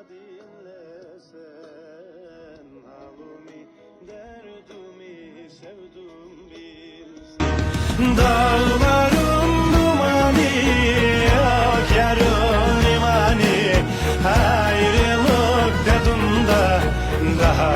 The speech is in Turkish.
dinlesen, halimi, derdimi, sevdum bilsen. Dağların dumanı, akarın limani, ayrılık tadında daha